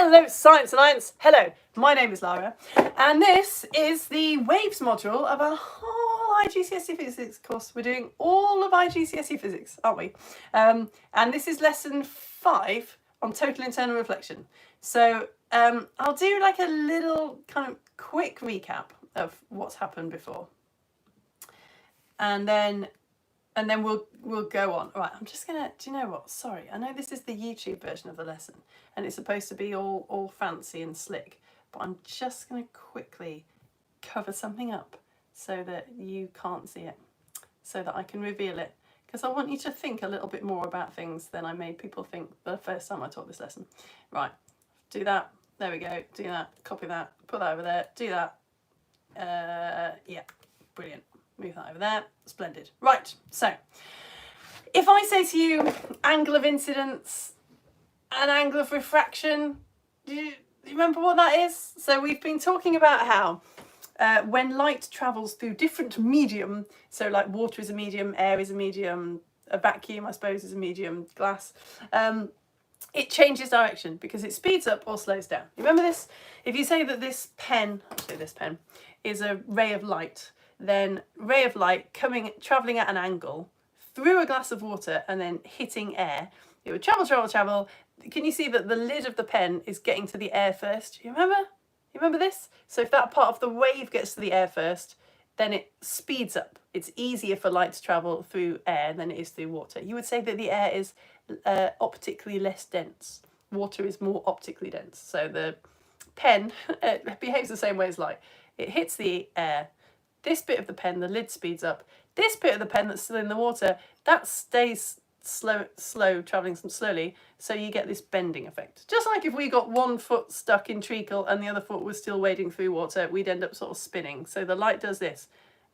Hello Science and Science! Hello, my name is Lara and this is the Waves module of our whole IGCSE physics course. We're doing all of IGCSE physics, aren't we? And this is lesson 5 on total internal reflection. So I'll do like a little kind of quick recap of what's happened before. And then we'll go on. Right, I'm just gonna, do you know what? Sorry, I know this is the YouTube version of the lesson and it's supposed to be all fancy and slick, but I'm just gonna quickly cover something up so that you can't see it, so that I can reveal it, because I want you to think a little bit more about things than I made people think the first time I taught this lesson. Right, do that, there we go, do that, copy that, put that over there, do that, yeah, brilliant. Move that over there. Splendid. Right, so if I say to you angle of incidence and angle of refraction, do you remember what that is? So we've been talking about how when light travels through different medium, so like water is a medium, air is a medium, a vacuum I suppose is a medium, glass, it changes direction because it speeds up or slows down. You remember this? If you say that this pen, actually this pen, is a ray of light, then ray of light travelling at an angle through a glass of water and then hitting air, it would travel. Can you see that the lid of the pen is getting to the air first? You remember this? So if that part of the wave gets to the air first, then it speeds up. It's easier for light to travel through air than it is through water. You would say that the air is optically less dense. Water is more optically dense. So the pen behaves the same way as light. It hits the air. This bit of the pen, the lid speeds up. This bit of the pen that's still in the water, that stays slow, travelling slowly, so you get this bending effect. Just like if we got one foot stuck in treacle and the other foot was still wading through water, we'd end up sort of spinning. So the light does this.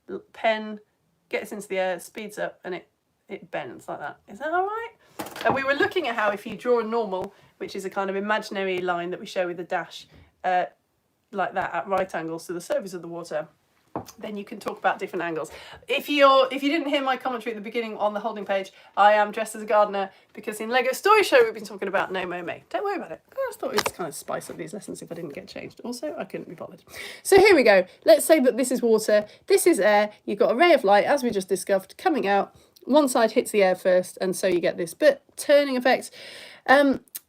The pen gets into the air, speeds up, and it bends like that. Is that all right? And we were looking at how if you draw a normal, which is a kind of imaginary line that we show with a dash, like that at right angles to the surface of the water, then you can talk about different angles. If you didn't hear my commentary at the beginning on the holding page, I am dressed as a gardener because in Lego Story Show we've been talking about No Mo May. Don't worry about it. I just thought it would kind of spice up these lessons if I didn't get changed. Also, I couldn't be bothered. So here we go. Let's say that this is water, this is air. You've got a ray of light, as we just discovered, coming out. One side hits the air first, and so you get this bit turning effect.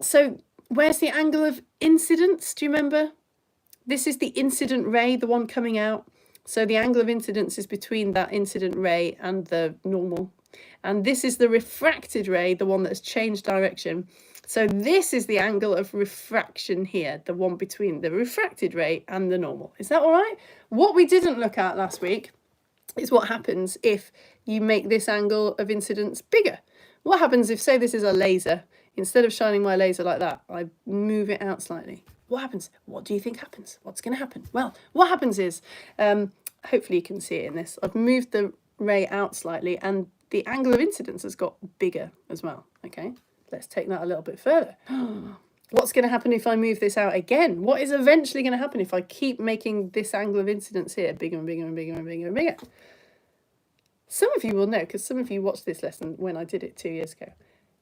So where's the angle of incidence? Do you remember? This is the incident ray, the one coming out. So the angle of incidence is between that incident ray and the normal. And this is the refracted ray, the one that has changed direction. So this is the angle of refraction here, the one between the refracted ray and the normal. Is that all right? What we didn't look at last week is what happens if you make this angle of incidence bigger. What happens if, say this is a laser, instead of shining my laser like that, I move it out slightly. What happens? What do you think happens? What's going to happen? Well, what happens is, hopefully you can see it in this, I've moved the ray out slightly and the angle of incidence has got bigger as well. Okay, let's take that a little bit further. What's going to happen if I move this out again? What is eventually going to happen if I keep making this angle of incidence here bigger and bigger and bigger and bigger and bigger? Some of you will know, because some of you watched this lesson when I did it 2 years ago.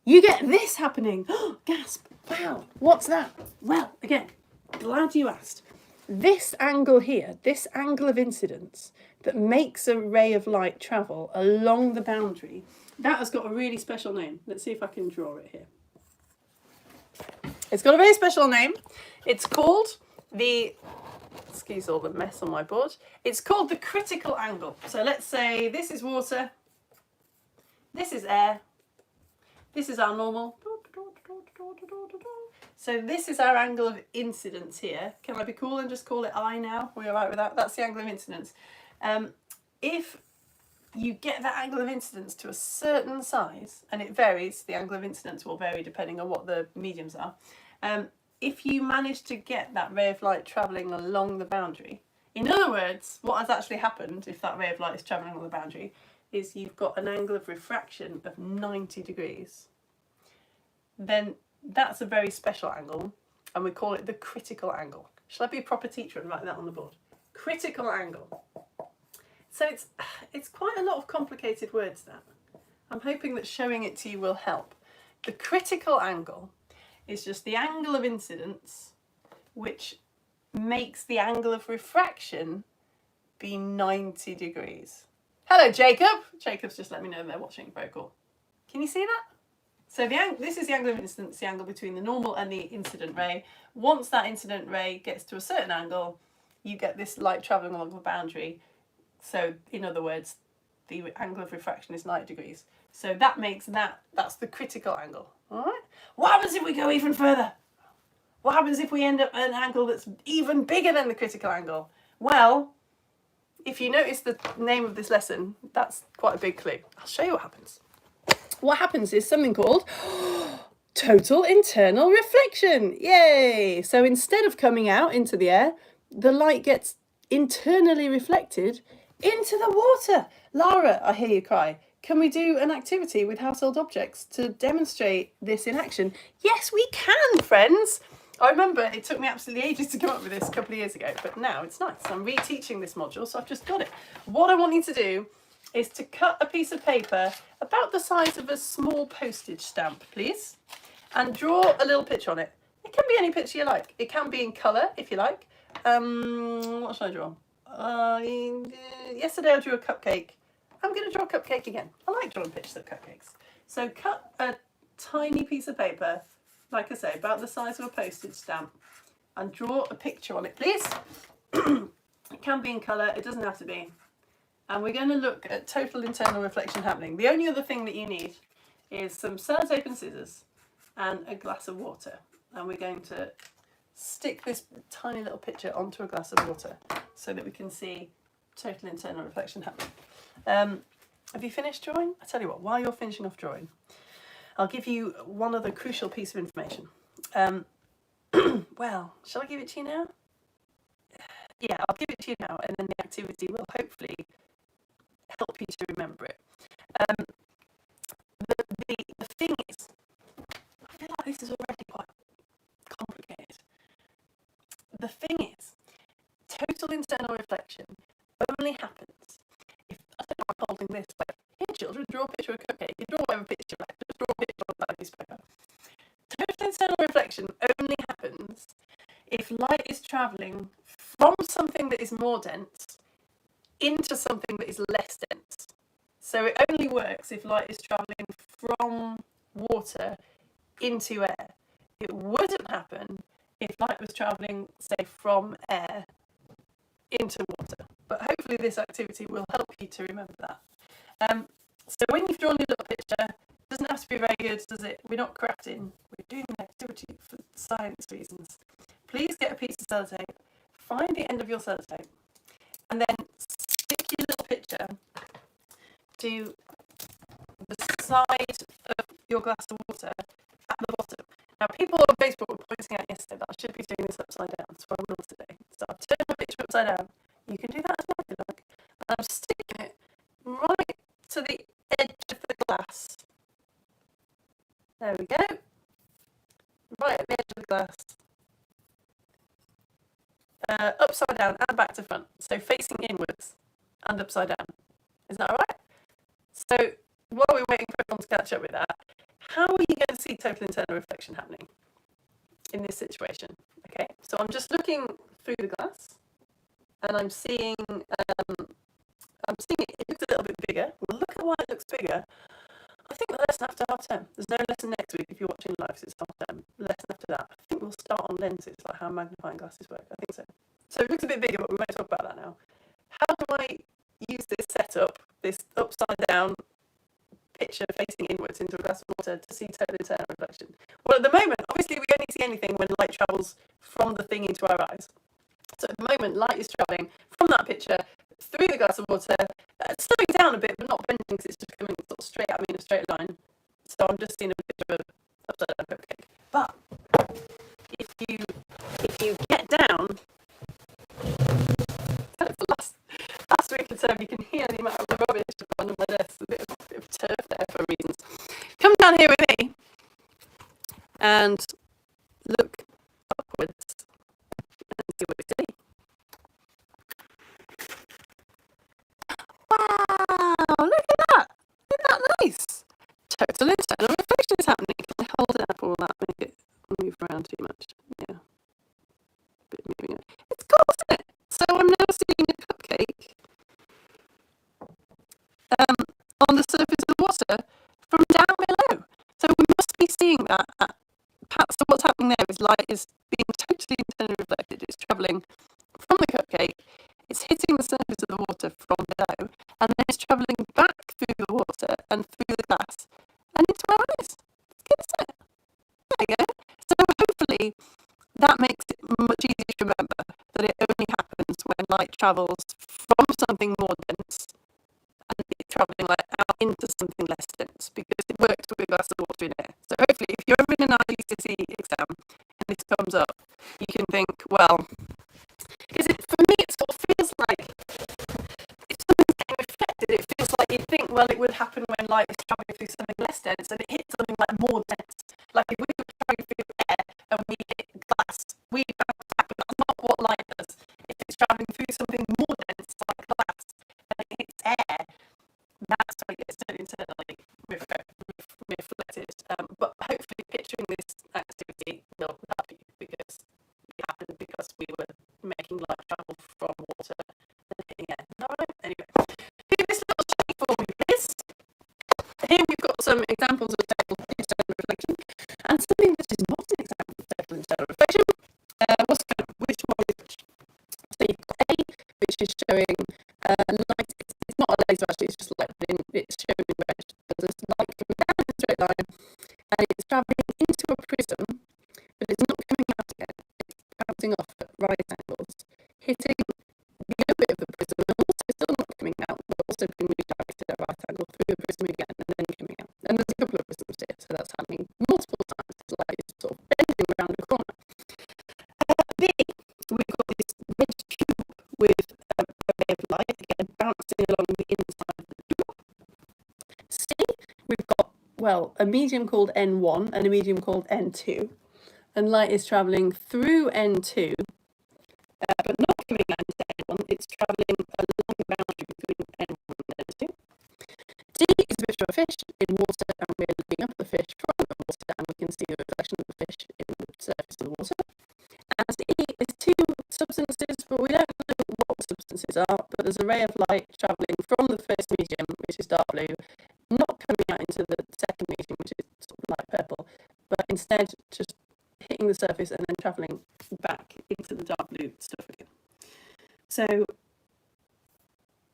You get this happening. Gasp. Wow. What's that? Well, again, glad you asked. This angle here, this angle of incidence that makes a ray of light travel along the boundary, that has got a really special name. Let's see if I can draw it here. It's got a very special name. It's called the, excuse all the mess on my board. It's called the critical angle. So let's say this is water, this is air, this is our normal. So this is our angle of incidence here. Can I be cool and just call it I now? Are we all right with that? That's the angle of incidence. If you get that angle of incidence to a certain size, and it varies, the angle of incidence will vary depending on what the mediums are. If you manage to get that ray of light travelling along the boundary, in other words, what has actually happened if that ray of light is travelling along the boundary is you've got an angle of refraction of 90 degrees. Then that's a very special angle, and we call it the critical angle. Shall I be a proper teacher and write that on the board? Critical angle. So it's quite a lot of complicated words, that. I'm hoping that showing it to you will help. The critical angle is just the angle of incidence which makes the angle of refraction be 90 degrees. Hello, Jacob. Jacob's just let me know they're watching. Very cool. Can you see that? So this is the angle of incidence, the angle between the normal and the incident ray. Once that incident ray gets to a certain angle, you get this light travelling along the boundary. So, in other words, the angle of refraction is 90 degrees. So that makes that's the critical angle. All right? What happens if we go even further? What happens if we end up at an angle that's even bigger than the critical angle? Well, if you notice the name of this lesson, that's quite a big clue. I'll show you what happens. What happens is something called total internal reflection. Yay! So instead of coming out into the air, the light gets internally reflected into the water. Lara, I hear you cry. Can we do an activity with household objects to demonstrate this in action? Yes, we can, friends. I remember it took me absolutely ages to come up with this a couple of years ago, but now it's nice. I'm reteaching this module, so I've just got it. What I want you to do is to cut a piece of paper about the size of a small postage stamp, please, and draw a little picture on it. It can be any picture you like. It can be in colour, if you like. What should I draw? Yesterday I drew a cupcake. I'm going to draw a cupcake again. I like drawing pictures of cupcakes. So cut a tiny piece of paper, like I say, about the size of a postage stamp, and draw a picture on it, please. It can be in colour, it doesn't have to be. And we're going to look at total internal reflection happening. The only other thing that you need is some sellotape and scissors and a glass of water. And we're going to stick this tiny little picture onto a glass of water so that we can see total internal reflection happening. Have you finished drawing? I tell you what, while you're finishing off drawing, I'll give you one other crucial piece of information. Well, shall I give it to you now? Yeah, I'll give it to you now, and then the activity will hopefully help you to remember it. The thing is, I feel like this is already quite complicated. The thing is, total internal reflection only happens if, I don't know, I'm holding this, but here children, draw a picture of a cupcake. You draw whatever picture you like, just draw a picture on that piece of paper. Total internal reflection only happens if light is travelling from something that is more dense into something that is less dense. So it only works if light is travelling from water into air. It wouldn't happen if light was travelling, say, from air into water. But hopefully this activity will help you to remember that. So when you've drawn your little picture, it doesn't have to be very good, does it? We're not crafting, we're doing an activity for science reasons. Please get a piece of sellotape, find the end of your sellotape, and then stick your little picture to the side of your glass of water at the bottom. Now, people on Facebook were pointing out yesterday that I should be doing this upside down, so I will today. So I've turned my picture upside down. You can do that as well if you like. And I'm sticking it right to the edge of the glass. There we go. Right at the edge of the glass. Upside down and back to front. So facing inwards and upside down. Is that all right? So while we're waiting for everyone to catch up with that, how are you going to see total internal reflection happening in this situation? Okay, so I'm just looking through the glass, and I'm seeing it looks a little bit bigger. Well, look at why it looks bigger. I think the lesson after half term. There's no lesson next week if you're watching live, so it's half term. The lesson after that, I think we'll start on lenses, like how magnifying glasses work. I think so. So it looks a bit bigger, but we won't talk about that now. How do I use this setup, this upside down picture facing inwards into a glass of water to see total internal reflection? Well, at the moment, obviously, we only see anything when light travels from the thing into our eyes. So at the moment, light is travelling from that picture through the glass of water, slowing down a bit, but not bending, because it's just coming sort of straight at me in a straight line. So I'm just seeing a picture of an upside down cupcake. But if you get down, last week of term, you can hear the amount of the rubbish under my desk. A bit of turf there for reasons. Come down here with me and look upwards and see what you see. Wow, look at that. Isn't that nice? Total internal reflection is happening. Can I hold it up or will that make it move around too much? Yeah. is being totally internally reflected. It's travelling from the cupcake, it's hitting the surface of the water from below, and then it's travelling back through the water and through the glass, and into our eyes. It's good, isn't it? There you go. So hopefully that makes it much easier to remember that it only happens when light travels from something more dense and it's travelling like out into something less dense, because it works with a glass of water in air. So hopefully if you're ever in an IGCSE exam and this comes up, you can think, well, because for me it sort of feels like if something's getting reflected, it feels like you'd think, well, it would happen when light is travelling through something less dense and it hits something like more dense. Like if we were travelling through air and we hit glass, we bounce back, but that's not what light does. If it's travelling through something more dense like glass and it hits air, that's when it gets turned internally reflected. But hopefully picturing this activity will help you, because it happened because we were making light travel from water and hitting air. Alright, anyway. Here this little shape form is. Here we've got some examples of total internal reflection, and something that is not an example of total internal reflection. Which one is which? So you've got A, which is showing light. It's not a laser actually, it's just light, but it's showing in red. There's light coming down in a straight line, and it's travelling into a prism, but it's not coming out again. It's bouncing off at right angles, hitting the other bit of the prism, and also still not coming out, but also being redirected at right angle through the prism again, and then coming out. And there's a couple of prisms here, so that's happening multiple times. It's like it's sort of bending around the corner. B, we've got this red cube with a ray of light, again, bouncing along the inside of the tube. C, we've got, well, a medium called N1 and a medium called N2. And light is travelling through N2, but not coming out into N1. It's travelling along the boundary between N1 and N2. D is a picture of a fish in water, and we're looking up at the fish from the water, and we can see the reflection of the fish in the surface of the water. And E is two substances, but we don't know what the substances are, but there's a ray of light travelling from the first medium, which is dark blue, not coming out into the second medium, which is sort of light purple, but instead just hitting the surface and then travelling back into the dark blue stuff again. So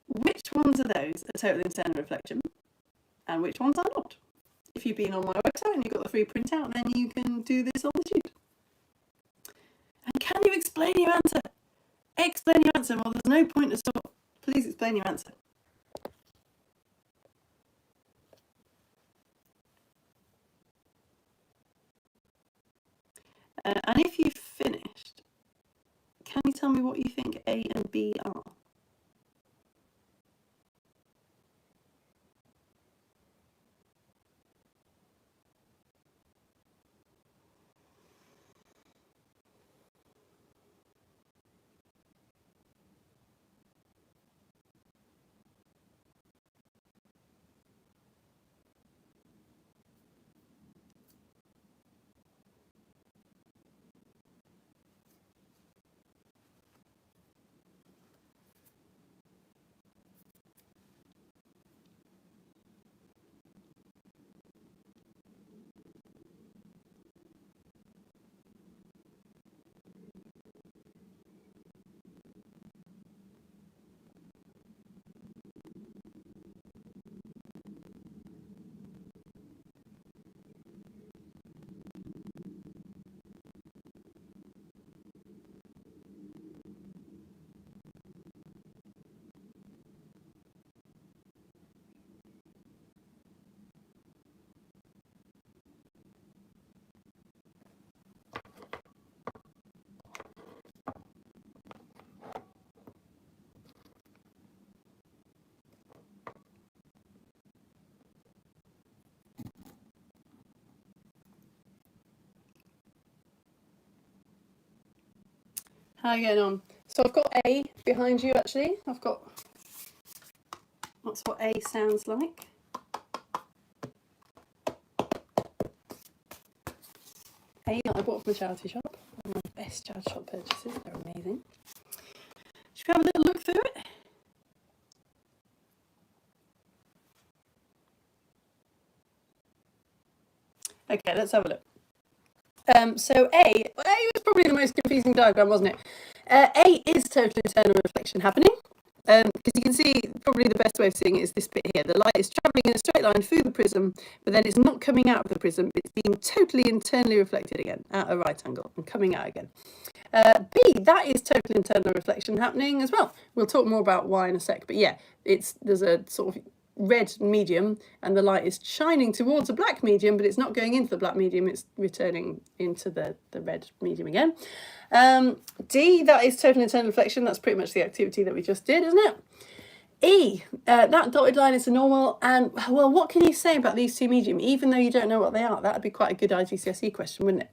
which ones are those a total internal reflection and which ones are not? If you've been on my website and you've got the free printout, then you can do this on the sheet. And can you explain your answer? Explain your answer. Well, there's no point to stop. Please explain your answer. And if you've finished, can you tell me what you think A and B are? How are you getting on? So I've got A behind you actually. That's what A sounds like. A that I bought from a charity shop. One of my best charity shop purchases. They're amazing. Should we have a little look through it? Okay, let's have a look. So A was probably the most confusing diagram, wasn't it? A is total internal reflection happening. Because you can see probably the best way of seeing it is this bit here. The light is travelling in a straight line through the prism, but then it's not coming out of the prism. It's being totally internally reflected again at a right angle and coming out again. B, that is total internal reflection happening as well. We'll talk more about why in a sec, but yeah, there's a sort of red medium and the light is shining towards a black medium, but it's not going into the black medium, it's returning into the red medium again. D, that is total internal reflection. That's pretty much the activity that we just did, isn't it? E, that dotted line is a normal, and well, what can you say about these two medium, even though you don't know what they are? That would be quite a good IGCSE question, wouldn't it?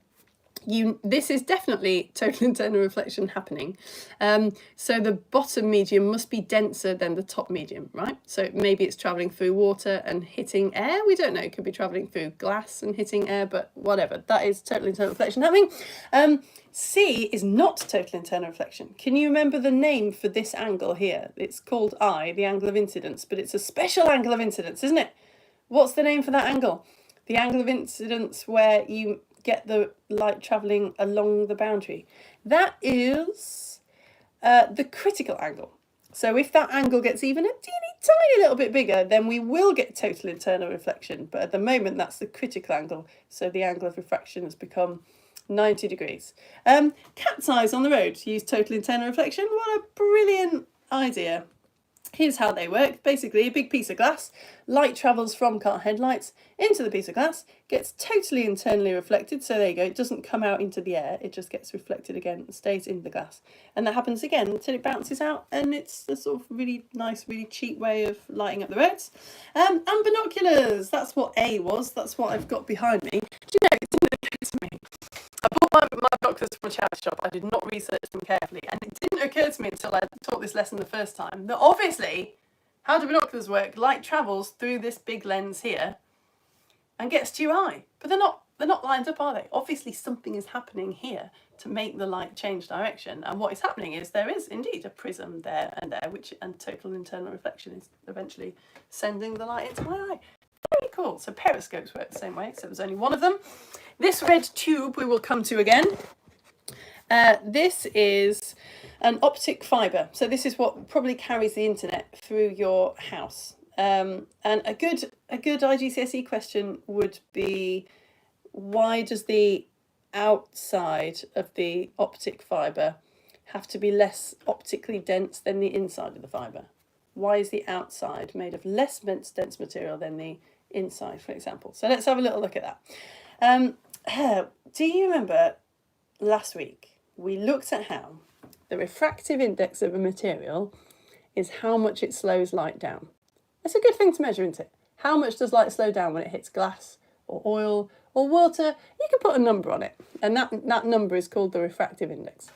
This is definitely total internal reflection happening. So the bottom medium must be denser than the top medium, right? So maybe it's traveling through water and hitting air. We don't know. It could be traveling through glass and hitting air, but whatever. That is total internal reflection happening. C is not total internal reflection. Can you remember the name for this angle here? It's called I, the angle of incidence, but it's a special angle of incidence, isn't it? What's the name for that angle? The angle of incidence where you get the light travelling along the boundary. That is the critical angle. So if that angle gets even a tiny little bit bigger, then we will get total internal reflection. But at the moment, that's the critical angle. So the angle of refraction has become 90 degrees. Cat's eyes on the road use total internal reflection. What a brilliant idea. Here's how they work. Basically, a big piece of glass, light travels from car headlights into the piece of glass, gets totally internally reflected. So there you go, it doesn't come out into the air, it just gets reflected again and stays in the glass. And that happens again until it bounces out, and it's a sort of really nice, really cheap way of lighting up the roads. And binoculars, that's what A was, that's what I've got behind me. Do you know, it didn't occur to me. I bought my binoculars from a charity shop. I did not research them carefully, and it didn't occur to me until I taught this lesson the first time that obviously, how do binoculars work? Light travels through this big lens here and gets to your eye, but they're not lined up, are they? Obviously, something is happening here to make the light change direction, and what is happening is there is indeed a prism there, and total internal reflection is eventually sending the light into my eye. Very cool. So periscopes work the same way, so there's only one of them. This red tube we will come to again. This is an optic fibre. So this is what probably carries the internet through your house. And a good IGCSE question would be, why does the outside of the optic fibre have to be less optically dense than the inside of the fibre? Why is the outside made of less dense material than the inside, for example? So let's have a little look at that. Do you remember last week we looked at how the refractive index of a material is how much it slows light down? It's a good thing to measure, isn't it? How much does light slow down when it hits glass or oil or water? You can put a number on it, and that number is called the refractive index.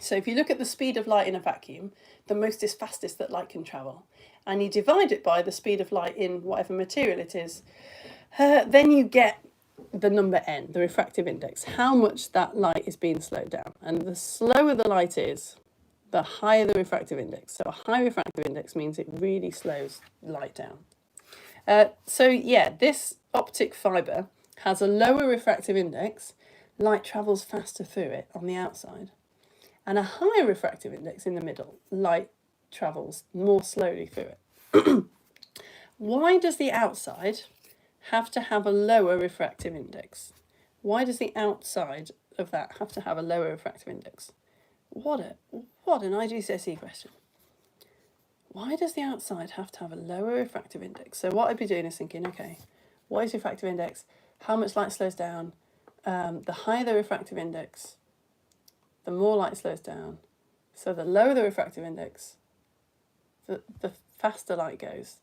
So if you look at the speed of light in a vacuum, the most is fastest that light can travel, and you divide it by the speed of light in whatever material it is, then you get the number n, the refractive index, how much that light is being slowed down. And the slower the light is, the higher the refractive index. So a high refractive index means it really slows light down. So yeah, this optic fibre has a lower refractive index, light travels faster through it on the outside, and a higher refractive index in the middle, light travels more slowly through it. Why does the outside have to have a lower refractive index? Why does the outside of that have to have a lower refractive index? What an IGCSE question. Why does the outside have to have a lower refractive index? So what I'd be doing is thinking, okay, what is refractive index? How much light slows down? The higher the refractive index, the more light slows down. So the lower the refractive index, the faster light goes.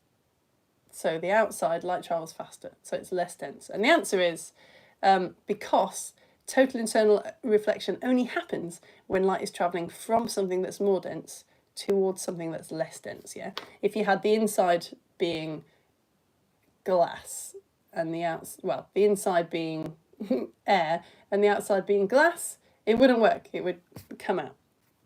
So the outside light travels faster, so it's less dense. And the answer is because total internal reflection only happens when light is travelling from something that's more dense towards something that's less dense. Yeah, if you had the inside being glass and the inside being air and the outside being glass, it wouldn't work. It would come out.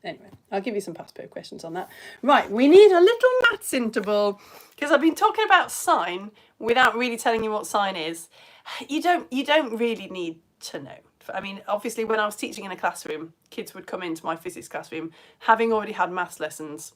Anyway, I'll give you some past paper questions on that. Right, we need a little maths interval because I've been talking about sine without really telling you what sine is. You don't really need to know. I mean, obviously when I was teaching in a classroom, kids would come into my physics classroom having already had maths lessons,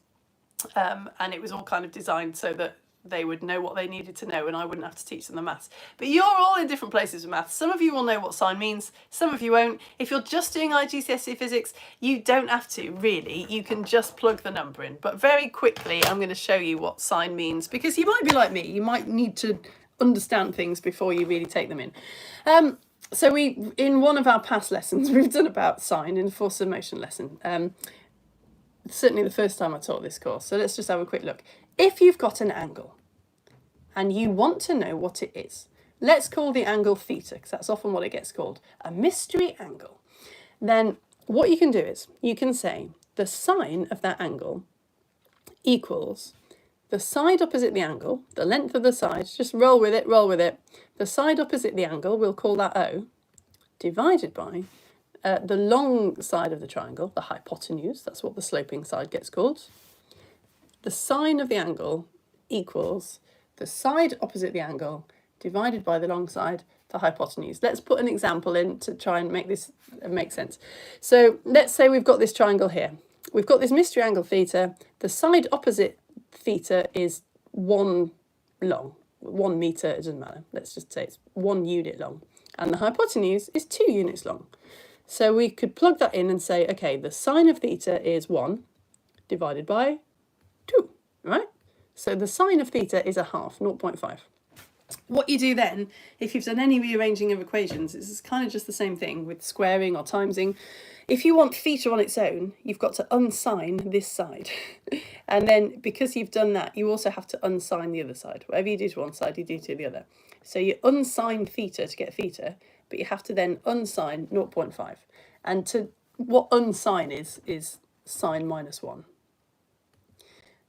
and it was all kind of designed so that they would know what they needed to know and I wouldn't have to teach them the maths. But you're all in different places with maths. Some of you will know what sine means, some of you won't. If you're just doing IGCSE physics, you don't have to really, you can just plug the number in. But very quickly I'm going to show you what sine means, because you might be like me, you might need to understand things before you really take them in. So in one of our past lessons, we've done about sine in the force of motion lesson. Certainly the first time I taught this course. So let's just have a quick look. If you've got an angle and you want to know what it is, let's call the angle theta, because that's often what it gets called, a mystery angle. Then what you can do is you can say the sine of that angle equals the side opposite the angle, the length of the side, just roll with it, roll with it. The side opposite the angle, we'll call that O, divided by the long side of the triangle, the hypotenuse, that's what the sloping side gets called. The sine of the angle equals the side opposite the angle divided by the long side, the hypotenuse. Let's put an example in to try and make this make sense. So let's say we've got this triangle here. We've got this mystery angle theta. The side opposite theta is 1 long, 1 meter, it doesn't matter. Let's just say it's 1 unit long. And the hypotenuse is 2 units long. So we could plug that in and say, okay, the sine of theta is 1 divided by 2, right? So the sine of theta is a half, 0.5. What you do then, if you've done any rearranging of equations, it's kind of just the same thing with squaring or timesing. If you want theta on its own, you've got to unsine this side. And then because you've done that, you also have to unsine the other side. Whatever you do to one side, you do to the other. So you unsine theta to get theta, but you have to then unsine 0.5. And to what unsine is sine minus 1.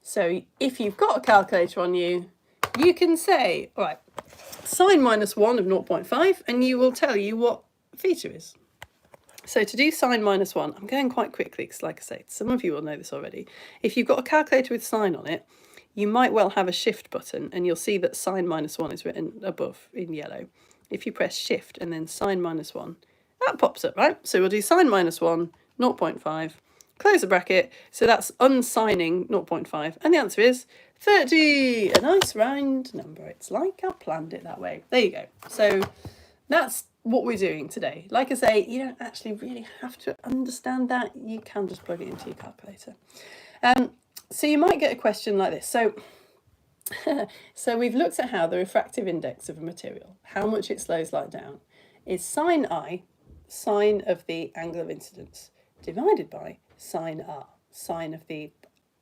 So if you've got a calculator on you, you can say, all right, sine minus 1 of 0.5, and you will tell you what theta is. So to do sine minus 1, I'm going quite quickly because, like I say, some of you will know this already. If you've got a calculator with sine on it, you might well have a shift button, and you'll see that sine minus 1 is written above in yellow. If you press shift and then sine minus 1, that pops up, right? So we'll do sine minus 1, 0.5, close the bracket. So that's unsigning 0.5, and the answer is 30, a nice round number. It's like I planned it that way. There you go. So that's what we're doing today. Like I say, you don't actually really have to understand that. You can just plug it into your calculator. So you might get a question like this. So we've looked at how the refractive index of a material, how much it slows light down, is sine I, sine of the angle of incidence, divided by sine R, sine of the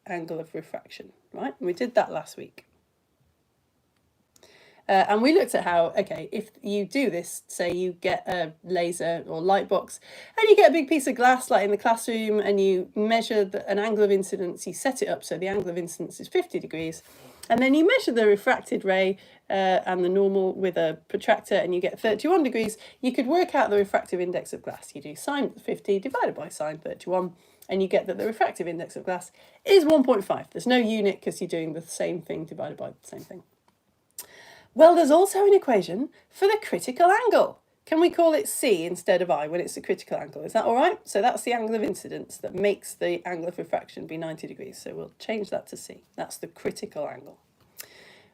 angle of refraction, right? We did that last week. And we looked at how, okay, if you do this, say you get a laser or light box and you get a big piece of glass like in the classroom and you measure an angle of incidence, you set it up so the angle of incidence is 50 degrees, and then you measure the refracted ray and the normal with a protractor and you get 31 degrees, you could work out the refractive index of glass. You do sine 50 divided by sine 31, and you get that the refractive index of glass is 1.5. There's no unit because you're doing the same thing divided by the same thing. Well, there's also an equation for the critical angle. Can we call it C instead of I when it's a critical angle? Is that all right? So that's the angle of incidence that makes the angle of refraction be 90 degrees. So we'll change that to C. That's the critical angle.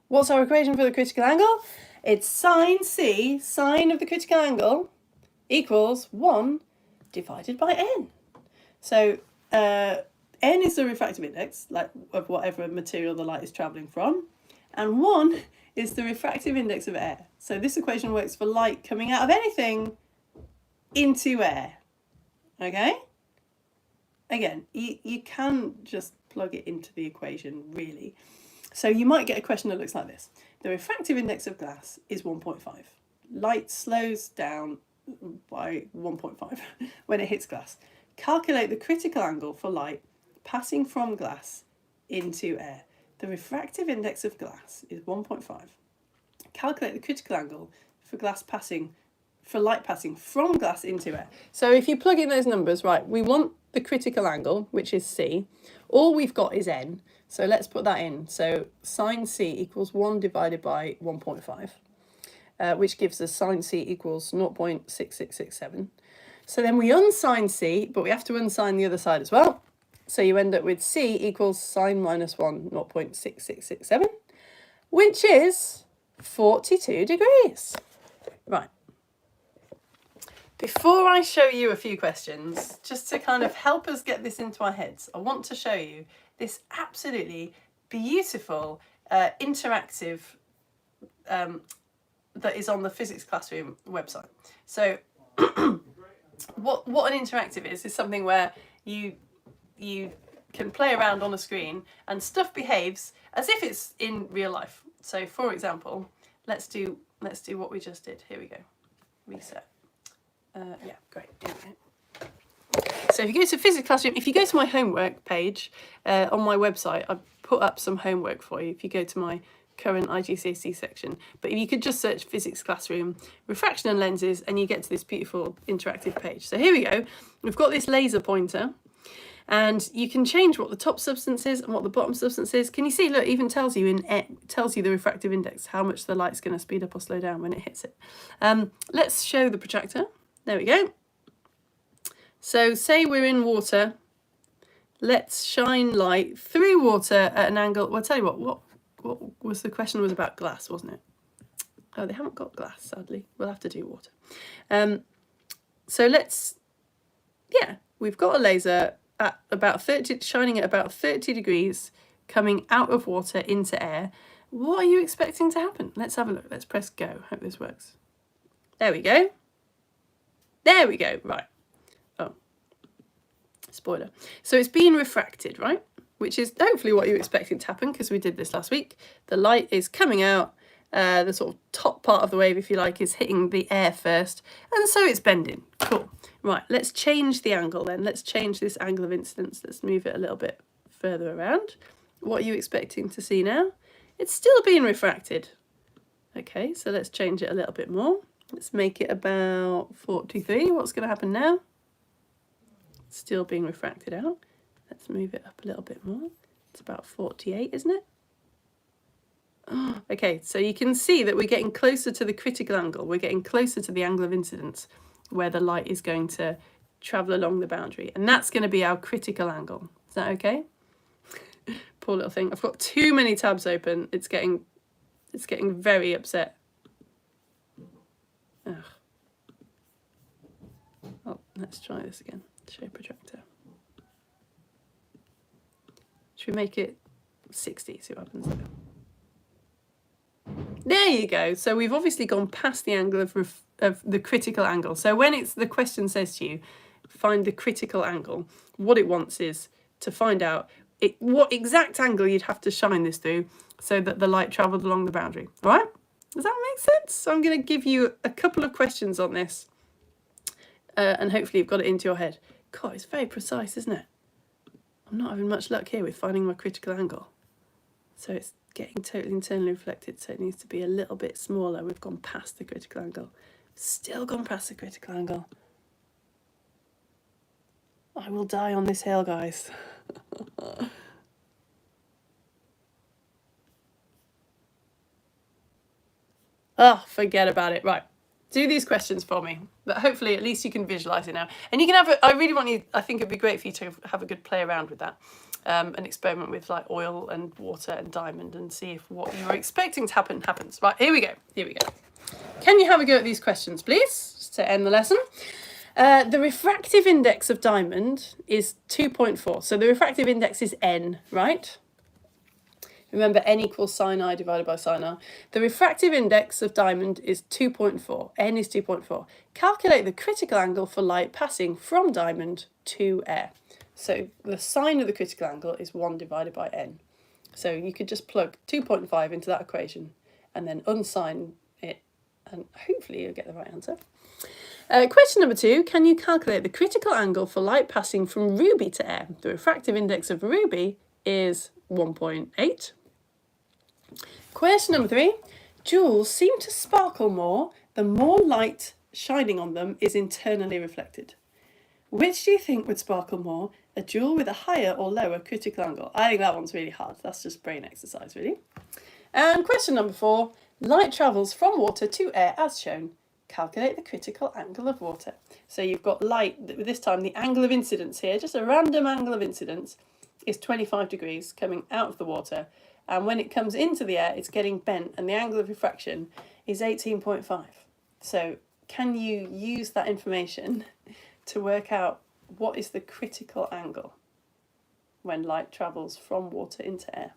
What's our equation for the critical angle? It's sine C, sine of the critical angle, equals 1 divided by n. So n is the refractive index, like of whatever material the light is travelling from, and 1 is the refractive index of air. So this equation works for light coming out of anything into air. Okay? Again, you can just plug it into the equation, really. So you might get a question that looks like this. The refractive index of glass is 1.5. Light slows down by 1.5 when it hits glass. Calculate the critical angle for light passing from glass into air. The refractive index of glass is 1.5. Calculate the critical angle for light passing from glass into air. So if you plug in those numbers, right, we want the critical angle, which is C. All we've got is n. So let's put that in. So sine C equals 1 divided by 1.5, which gives us sine C equals 0.6667. So then we unsign C, but we have to unsign the other side as well. So you end up with C equals sine minus 1, 0.6667, which is 42 degrees. Right. Before I show you a few questions, just to kind of help us get this into our heads, I want to show you this absolutely beautiful interactive that is on the Physics Classroom website. So what an interactive is something where you can play around on a screen and stuff behaves as if it's in real life. So for example, let's do what we just did. Here we go. Reset. Yeah, great. Here we go. So if you go to Physics Classroom, if you go to my homework page on my website, I've put up some homework for you if you go to my current IGCSE section. But if you could just search Physics Classroom, refraction and lenses, and you get to this beautiful interactive page. So here we go. We've got this laser pointer, and you can change what the top substance is and what the bottom substance is. Can you see? Look, it even tells you the refractive index, how much the light's going to speed up or slow down when it hits it. Let's show the protractor. There we go. So say we're in water. Let's shine light through water at an angle. Well, I'll tell you what was the question was about glass, wasn't it? Oh, they haven't got glass, sadly. We'll have to do water. So we've got a laser at about 30, shining at about 30 degrees, coming out of water into air. What are you expecting to happen? Let's have a look. Let's press go. Hope this works. There we go. There we go. Right. Oh, spoiler. So it's being refracted, right? Which is hopefully what you're expecting to happen, because we did this last week. The light is coming out, the sort of top part of the wave, if you like, is hitting the air first, and so it's bending. Cool. Right, let's change the angle then. Let's change this angle of incidence. Let's move it a little bit further around. What are you expecting to see now? It's still being refracted. Okay, so let's change it a little bit more. Let's make it about 43. What's going to happen now? Still being refracted out. Let's move it up a little bit more. It's about 48, isn't it? Oh, okay, so you can see that we're getting closer to the critical angle. We're getting closer to the angle of incidence where the light is going to travel along the boundary. And that's going to be our critical angle. Is that okay? Poor little thing. I've got too many tabs open. It's getting very upset. Ugh. Oh, let's try this again. Show protractor. Should we make it 60? See what happens there. There you go. So we've obviously gone past the angle of the critical angle. So when the question says to you, find the critical angle, what it wants is to find out what exact angle you'd have to shine this through so that the light travelled along the boundary. All right? Does that make sense? So I'm going to give you a couple of questions on this, and hopefully you've got it into your head. God, it's very precise, isn't it? I'm not having much luck here with finding my critical angle. So it's getting totally internally reflected, so it needs to be a little bit smaller. We've gone past the critical angle. Still gone past the critical angle. I will die on this hill, guys. Oh, forget about it. Right. Do these questions for me. But hopefully at least you can visualize it now. And you can have I really want you, I think it'd be great for you to have a good play around with that. An experiment with like oil and water and diamond, and see if what you were expecting to happen happens. Right, here we go. Here we go. Can you have a go at these questions, please, just to end the lesson? The refractive index of diamond is 2.4. So the refractive index is n, right? Remember, n equals sin I divided by sin r. The refractive index of diamond is 2.4. N is 2.4. Calculate the critical angle for light passing from diamond to air. So the sine of the critical angle is 1 divided by n. So you could just plug 2.5 into that equation and then unsign it, and hopefully you'll get the right answer. Question number 2, can you calculate the critical angle for light passing from ruby to air? The refractive index of ruby is 1.8. Question number 3, jewels seem to sparkle more the more light shining on them is internally reflected. Which do you think would sparkle more, a jewel with a higher or lower critical angle? I think that one's really hard. That's just brain exercise, really. And question number 4, light travels from water to air as shown. calculate the critical angle of water. So you've got light, this time the angle of incidence here, just a random angle of incidence, is 25 degrees coming out of the water. And when it comes into the air, it's getting bent, and the angle of refraction is 18.5. So can you use that information to work out what is the critical angle when light travels from water into air?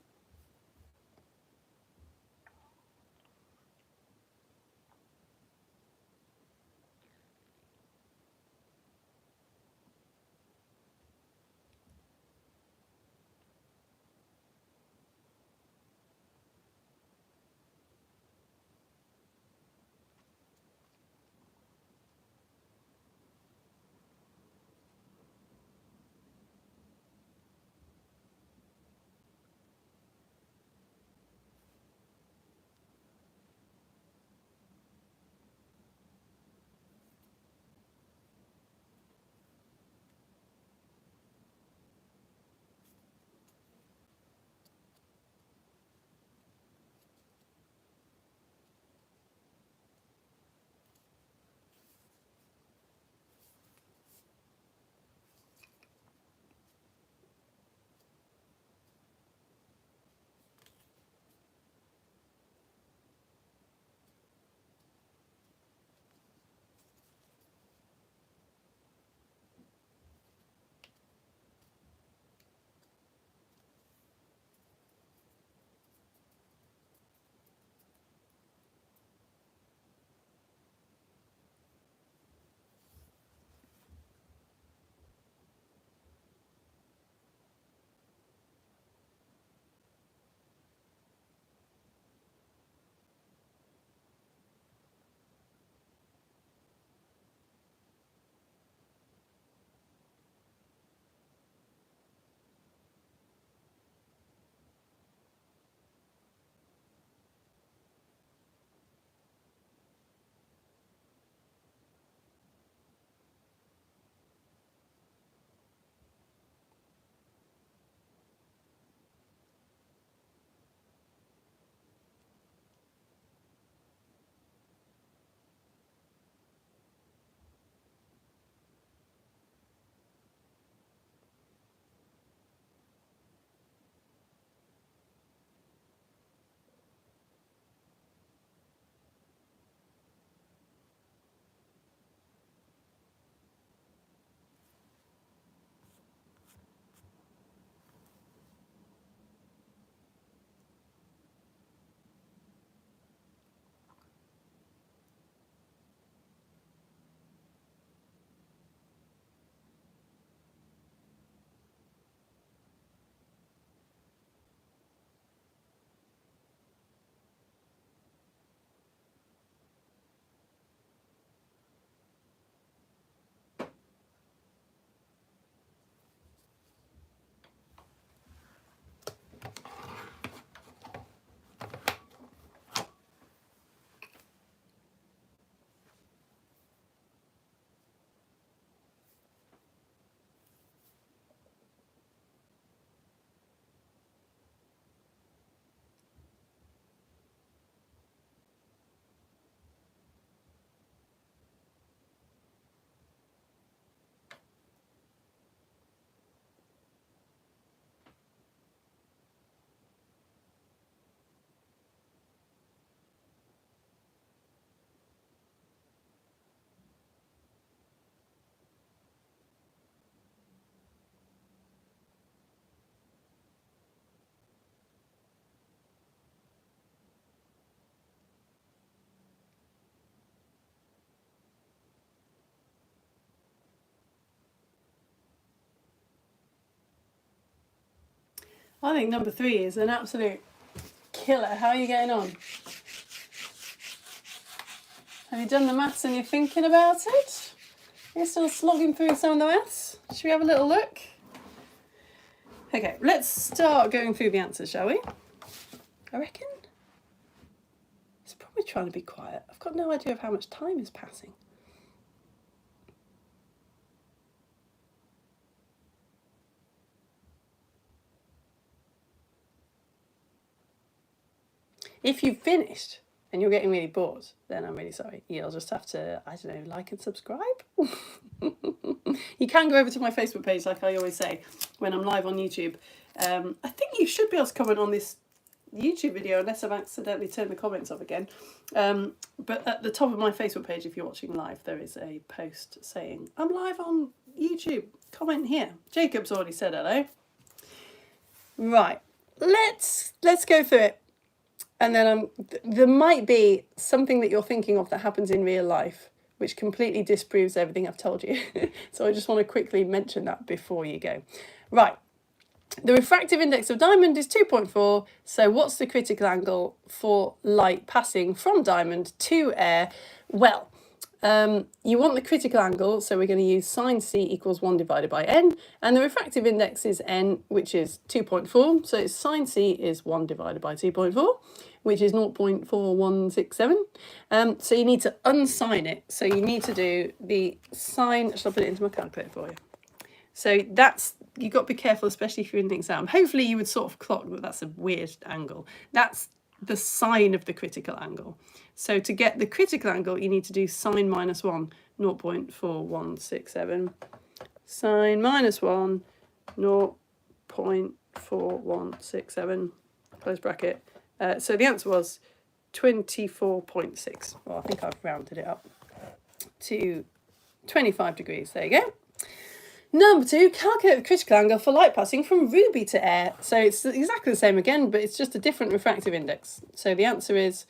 I think number 3 is an absolute killer. How are you getting on? Have you done the maths and you're thinking about it? You're still slogging through some of the maths? Should we have a little look? Okay, let's start going through the answers, shall we? I reckon. It's probably trying to be quiet. I've got no idea of how much time is passing. If you've finished and you're getting really bored, then I'm really sorry. You'll just have to, I don't know, like and subscribe. You can go over to my Facebook page, like I always say, when I'm live on YouTube. I think you should be able to comment on this YouTube video unless I've accidentally turned the comments off again. But at the top of my Facebook page, if you're watching live, there is a post saying, I'm live on YouTube. Comment here. Jacob's already said hello. Right, let's go through it. And then there might be something that you're thinking of that happens in real life, which completely disproves everything I've told you. So I just want to quickly mention that before you go. Right, the refractive index of diamond is 2.4. So what's the critical angle for light passing from diamond to air? Well, you want the critical angle, so we're going to use sine c equals 1 divided by n, and the refractive index is n, which is 2.4, so sine c is 1 divided by 2.4, which is 0.4167. So you need to unsine it, so you need to do the sine, shall I put it into my calculator for you? So that's, you've got to be careful, especially if you're in the exam. Hopefully you would sort of clock that that's a weird angle. That's the sine of the critical angle. So to get the critical angle, you need to do sine minus 1, 0.4167. Sine minus 1, 0.4167, close bracket. So the answer was 24.6. Well, I think I've rounded it up to 25 degrees. There you go. Number 2, calculate the critical angle for light passing from ruby to air. So it's exactly the same again, but it's just a different refractive index. So the answer is,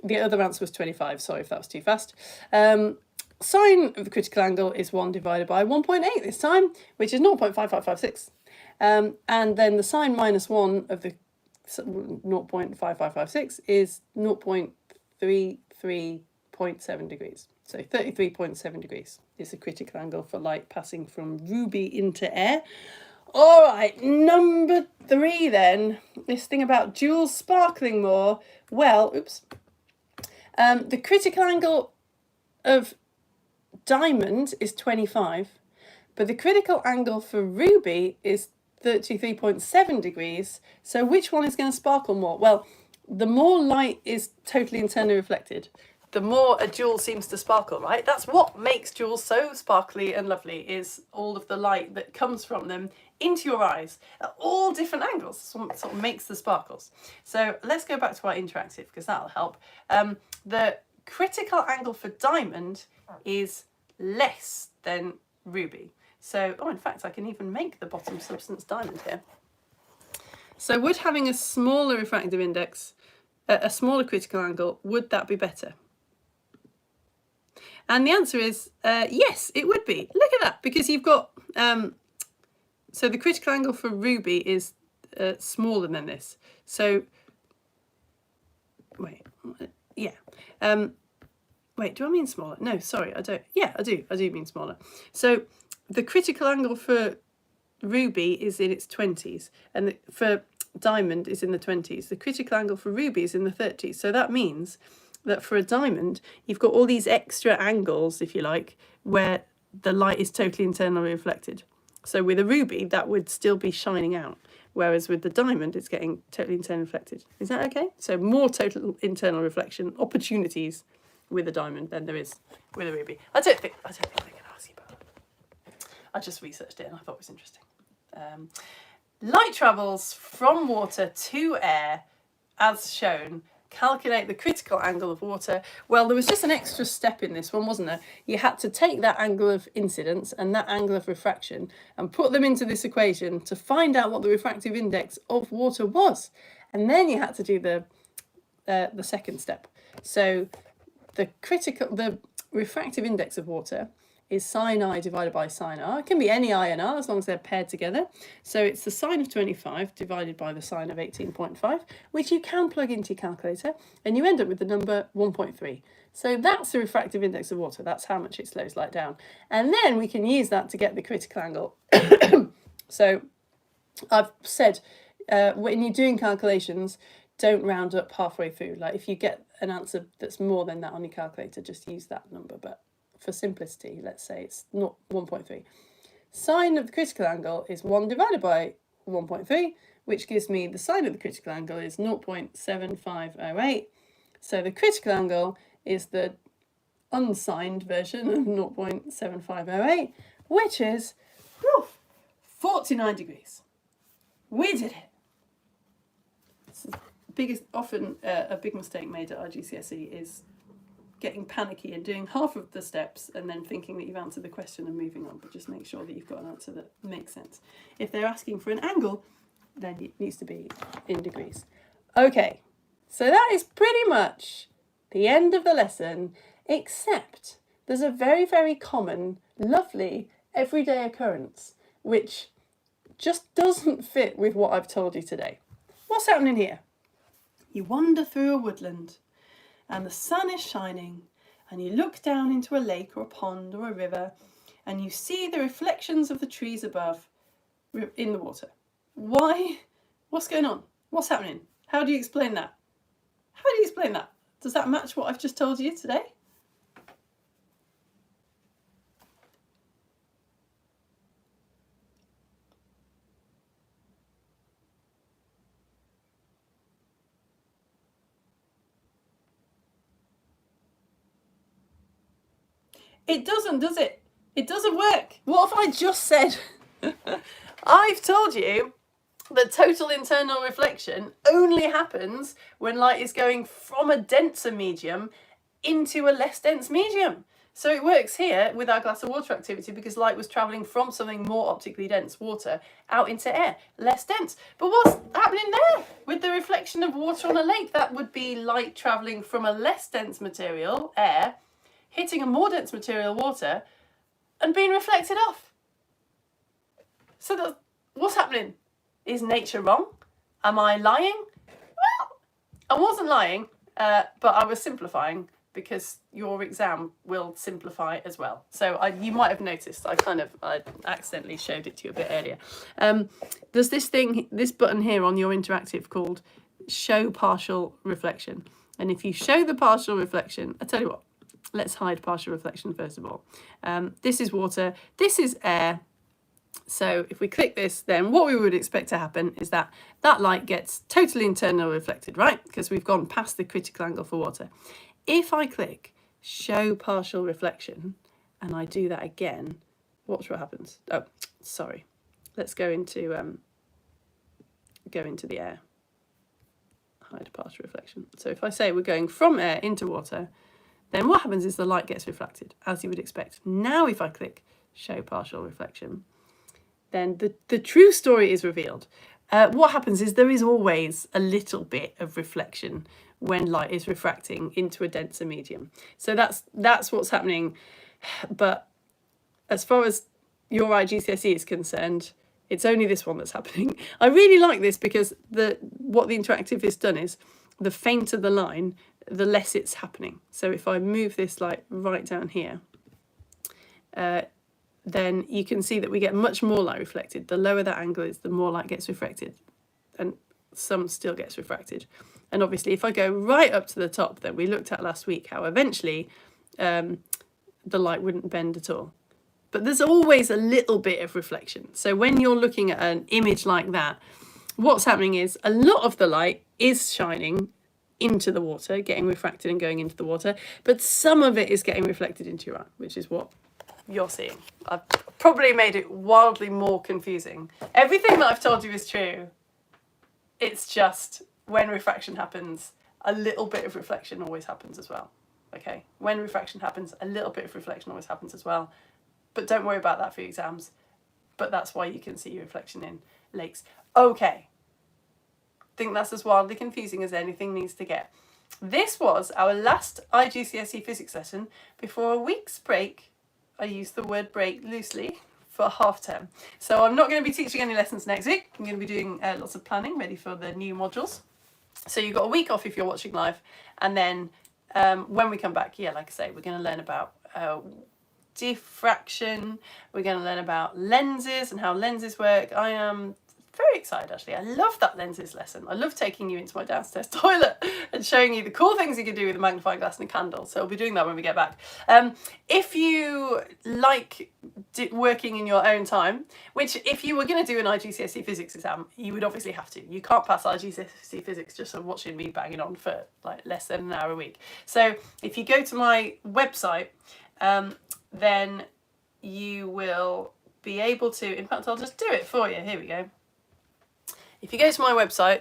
the other answer was 25. Sorry if that was too fast. Sine of the critical angle is 1 divided by 1.8 this time, which is 0.5556. And then the sine minus 1 of the 0.5556 is 0.33.7 degrees. So 33.7 degrees is the critical angle for light passing from ruby into air. All right, number 3 then, this thing about jewels sparkling more. Well, the critical angle of diamond is 25, but the critical angle for ruby is 33.7 degrees. So which one is going to sparkle more? Well, the more light is totally internally reflected, the more a jewel seems to sparkle, right? That's what makes jewels so sparkly and lovely, is all of the light that comes from them into your eyes at all different angles. Sort of makes the sparkles. So let's go back to our interactive, because that'll help. The critical angle for diamond is less than ruby. So, in fact, I can even make the bottom substance diamond here. So would having a smaller refractive index, a smaller critical angle, would that be better? And the answer is yes, it would be. Look at that, because you've got, so the critical angle for ruby is smaller than this. So, wait, yeah. Wait, do I mean smaller? No, sorry, I don't. Yeah, I do mean smaller. So the critical angle for ruby is in its 20s, and for diamond is in the 20s. The critical angle for ruby is in the 30s. So that means that for a diamond, you've got all these extra angles, if you like, where the light is totally internally reflected. So with a ruby, that would still be shining out, whereas with the diamond, it's getting totally internally reflected. Is that okay? So more total internal reflection opportunities with a diamond than there is with a ruby. I don't think they're going to ask you about it. I just researched it and I thought it was interesting. Light travels from water to air, as shown. Calculate the critical angle of water. Well, there was just an extra step in this one, wasn't there? You had to take that angle of incidence and that angle of refraction and put them into this equation to find out what the refractive index of water was. And then you had to do the second step. So the refractive index of water is sine I divided by sine R. It can be any I and R as long as they're paired together. So it's the sine of 25 divided by the sine of 18.5, which you can plug into your calculator, and you end up with the number 1.3. So that's the refractive index of water. That's how much it slows light down. And then we can use that to get the critical angle. So I've said, when you're doing calculations, don't round up halfway through. Like if you get an answer that's more than that on your calculator, just use that number. But for simplicity, let's say it's not 1.3. Sine of the critical angle is 1 divided by 1.3, which gives me the sine of the critical angle is 0.7508. So the critical angle is the unsigned version of 0.7508, which is 49 degrees. We did it. This is often a big mistake made at IGCSE is getting panicky and doing half of the steps and then thinking that you've answered the question and moving on, but just make sure that you've got an answer that makes sense. If they're asking for an angle, then it needs to be in degrees. Okay, so that is pretty much the end of the lesson, except there's a very, very common, lovely, everyday occurrence, which just doesn't fit with what I've told you today. What's happening here? You wander through a woodland and the sun is shining and you look down into a lake or a pond or a river and you see the reflections of the trees above in the water. Why? What's going on? What's happening? How do you explain that? How do you explain that? Does that match what I've just told you today? It doesn't, does it? It doesn't work. What have I just said? I've told you that total internal reflection only happens when light is going from a denser medium into a less dense medium. So it works here with our glass of water activity because light was travelling from something more optically dense, water, out into air, less dense. But what's happening there with the reflection of water on a lake? That would be light travelling from a less dense material, air, hitting a more dense material, water, and being reflected off. So what's happening? Is nature wrong? Am I lying? Well, I wasn't lying, but I was simplifying because your exam will simplify as well. So you might have noticed I accidentally showed it to you a bit earlier. There's this button here on your interactive called Show Partial Reflection. And if you show the partial reflection, I tell you what, let's hide partial reflection first of all. This is water, this is air. So if we click this, then what we would expect to happen is that light gets totally internally reflected, right? Because we've gone past the critical angle for water. If I click show partial reflection and I do that again, watch what happens. Oh, sorry. Let's go into the air. Hide partial reflection. So if I say we're going from air into water, then what happens is the light gets reflected, as you would expect. Now if I click show partial reflection, then the true story is revealed. What happens is there is always a little bit of reflection when light is refracting into a denser medium. So that's what's happening. But as far as your IGCSE is concerned, it's only this one that's happening. I really like this because what the interactive has done is the fainter the line, the less it's happening. So if I move this light right down here, then you can see that we get much more light reflected. The lower that angle is, the more light gets reflected, and some still gets refracted. And obviously, if I go right up to the top that we looked at last week, how eventually the light wouldn't bend at all. But there's always a little bit of reflection. So when you're looking at an image like that, what's happening is a lot of the light is shining into the water, getting refracted and going into the water, but some of it is getting reflected into your eye, which is what you're seeing. I've probably made it wildly more confusing. Everything that I've told you is true. It's just when refraction happens, a little bit of reflection always happens as well. Okay, when refraction happens, a little bit of reflection always happens as well. But don't worry about that for your exams. But that's why you can see your reflection in lakes. Okay. Think that's as wildly confusing as anything needs to get. This was our last IGCSE physics lesson before a week's break. I use the word break loosely for half term. So I'm not going to be teaching any lessons next week. I'm going to be doing lots of planning ready for the new modules. So you've got a week off if you're watching live. And then when we come back, yeah, like I say, we're going to learn about diffraction. We're going to learn about lenses and how lenses work. I am very excited actually. I love that lenses lesson. I love taking you into my downstairs toilet and showing you the cool things you can do with a magnifying glass and a candle. So I'll be doing that when we get back. If you like working in your own time, which if you were going to do an IGCSE physics exam, you would obviously have to. You can't pass IGCSE physics just on watching me banging on for like less than an hour a week. So if you go to my website, then you will be able to, in fact, I'll just do it for you. Here we go. If you go to my website,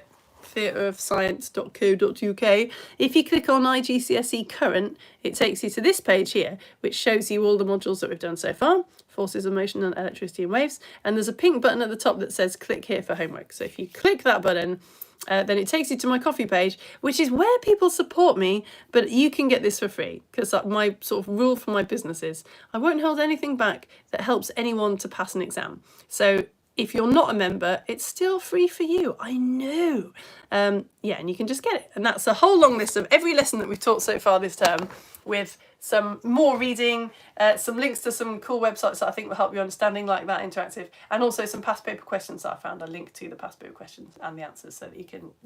theatreofscience.co.uk, if you click on IGCSE Current, it takes you to this page here, which shows you all the modules that we've done so far, forces of motion and electricity and waves, and there's a pink button at the top that says click here for homework. So if you click that button, then it takes you to my coffee page, which is where people support me, but you can get this for free, because my sort of rule for my business is I won't hold anything back that helps anyone to pass an exam. So if you're not a member, it's still free for you. I know. Yeah, and you can just get it. And that's a whole long list of every lesson that we've taught so far this term, with some more reading, some links to some cool websites that I think will help you understanding, like that interactive, and also some past paper questions that I found. A link to the past paper questions and the answers so that you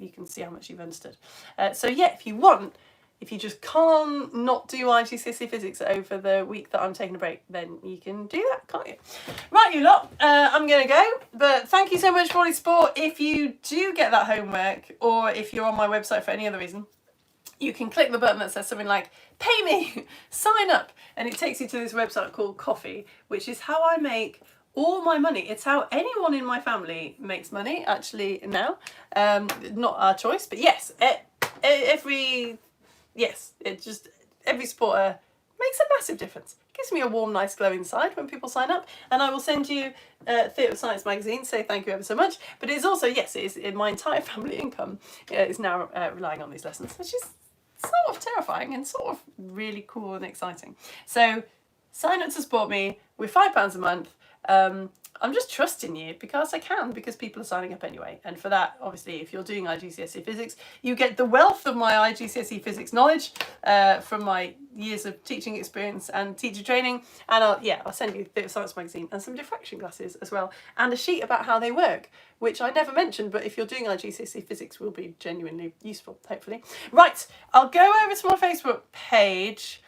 can see how much you've understood. So yeah, if you just can't not do IGCSE physics over the week that I'm taking a break, then you can do that, can't you? Right, you lot, I'm going to go, but thank you so much for all your support. If you do get that homework, or if you're on my website for any other reason, you can click the button that says something like, pay me, sign up, and it takes you to this website called Coffee, which is how I make all my money. It's how anyone in my family makes money, actually, now. Not our choice, but yes, every supporter makes a massive difference. It gives me a warm, nice glow inside when people sign up, and I will send you Theatre of Science magazine, say thank you ever so much. But it is also, yes, it is my entire family income is now relying on these lessons, which is sort of terrifying and sort of really cool and exciting. So sign up to support me with £5 a month. I'm just trusting you because I can, because people are signing up anyway. And for that, obviously, if you're doing IGCSE physics, you get the wealth of my IGCSE physics knowledge from my years of teaching experience and teacher training. And I'll send you the Science magazine and some diffraction glasses as well, and a sheet about how they work, which I never mentioned, but if you're doing IGCSE physics will be genuinely useful, hopefully. Right, I'll go over to my Facebook page.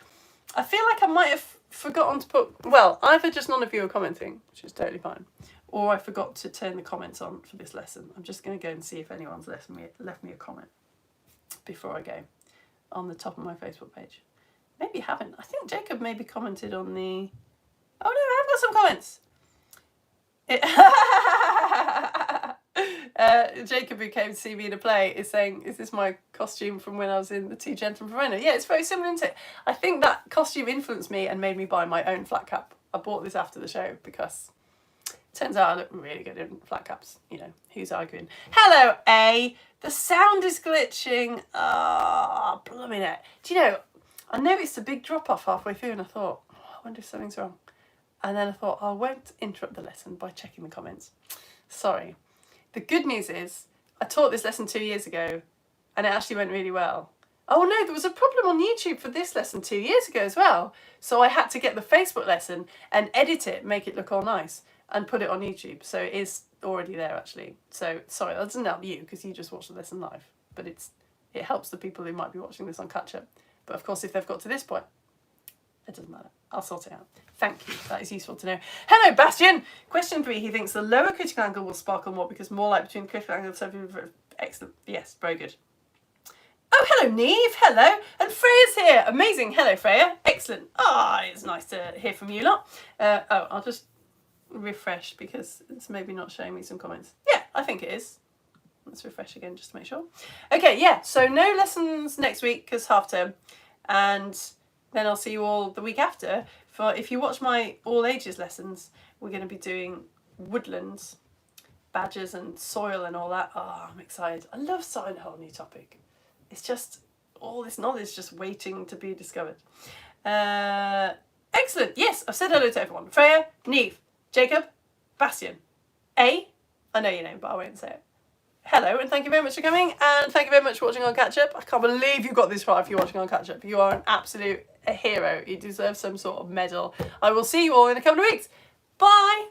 I feel like I might have forgotten to put, well, either just none of you are commenting, which is totally fine, or I forgot to turn the comments on for this lesson. I'm just going to go and see if anyone's left me a comment before I go on the top of my Facebook page. Maybe you haven't. I think Jacob maybe commented on the, oh no, I've got some comments. Jacob, who came to see me in a play, is saying, is this my costume from when I was in The Two Gentlemen from Verona? Yeah, it's very similar, isn't it? I think that costume influenced me and made me buy my own flat cap. I bought this after the show because it turns out I look really good in flat caps. You know, who's arguing? Hello, A. The sound is glitching. Ah, oh, blooming it. Do you know, I noticed a big drop off halfway through and I thought, oh, I wonder if something's wrong. And then I thought, I won't interrupt the lesson by checking the comments. Sorry. The good news is, I taught this lesson 2 years ago, and it actually went really well. Oh no, there was a problem on YouTube for this lesson 2 years ago as well. So I had to get the Facebook lesson and edit it, make it look all nice, and put it on YouTube. So it is already there actually. So sorry, that doesn't help you because you just watched the lesson live. But it helps the people who might be watching this on catch up. But of course, if they've got to this point, it doesn't matter. I'll sort it out. Thank you. That is useful to know. Hello, Bastian. Question 3. He thinks the lower critical angle will sparkle more because more light between critical angle and surface. Excellent. Yes, very good. Oh, hello, Neve. Hello. And Freya's here. Amazing. Hello, Freya. Excellent. Ah, it's nice to hear from you lot. I'll just refresh because it's maybe not showing me some comments. Yeah, I think it is. Let's refresh again just to make sure. Okay, yeah. So no lessons next week because half term. And then I'll see you all the week after. For if you watch my all ages lessons, we're going to be doing woodlands, badgers and soil and all that. Oh, I'm excited. I love starting a whole new topic. It's just all this knowledge just waiting to be discovered. Excellent. Yes, I've said hello to everyone. Freya, Neve, Jacob, Bastian, A. I know your name, but I won't say it. Hello, and thank you very much for coming, and thank you very much for watching on Catch Up. I can't believe you got this far if you're watching on Catch Up. You are an absolute hero. You deserve some sort of medal. I will see you all in a couple of weeks. Bye!